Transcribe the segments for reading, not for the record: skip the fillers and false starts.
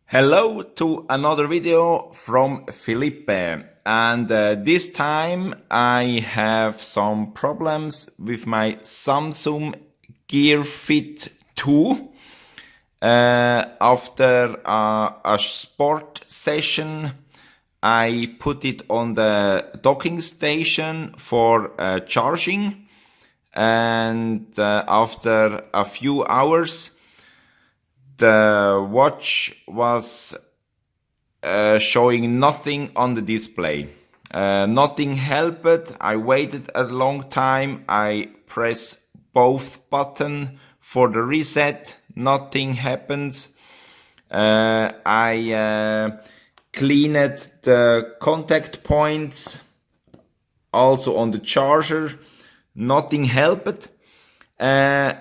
Hello to another video from Felipe, and this time I have some problems with my Samsung Gear Fit 2. After a sport session, I put it on the docking station for charging, and after a few hours the watch was showing nothing on the display. Nothing helped. I waited a long time. I press both buttons for the reset. Nothing happens. I cleaned the contact points also on the charger. Nothing helped. And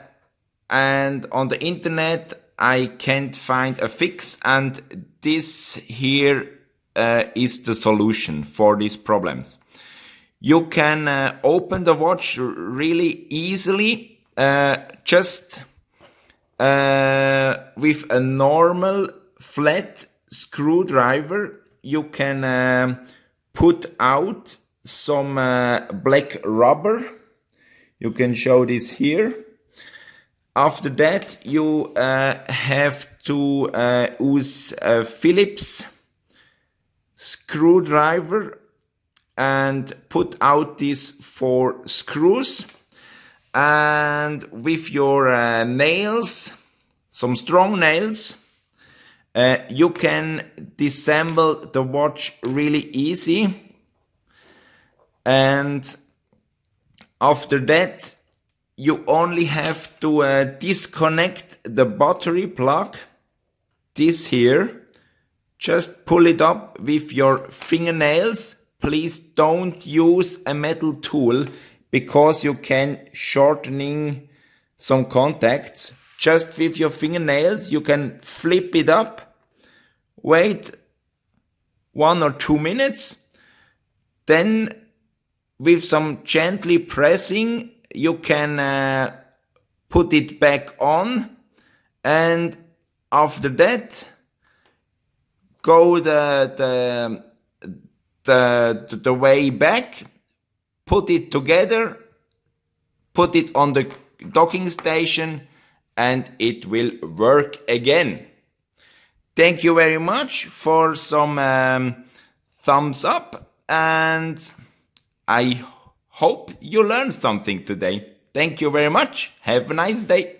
on the internet I can't find a fix, and this here is the solution for these problems. You can open the watch really easily, just with a normal flat screwdriver. You can put out some black rubber. You can show this here. After that, you have to use a Phillips screwdriver and put out these 4 screws. And with your nails, some strong nails, you can disassemble the watch really easy. And after that, you only have to disconnect the battery plug, this here. Just pull it up with your fingernails. Please don't use a metal tool because you can shortening some contacts. Just with your fingernails you can flip it up. Wait 1 or 2 minutes. Then with some gently pressing you can put it back on, and after that go the way back, put it together, put it on the docking station, and it will work again. Thank you very much for some thumbs up, and I hope you learned something today. Thank you very much. Have a nice day.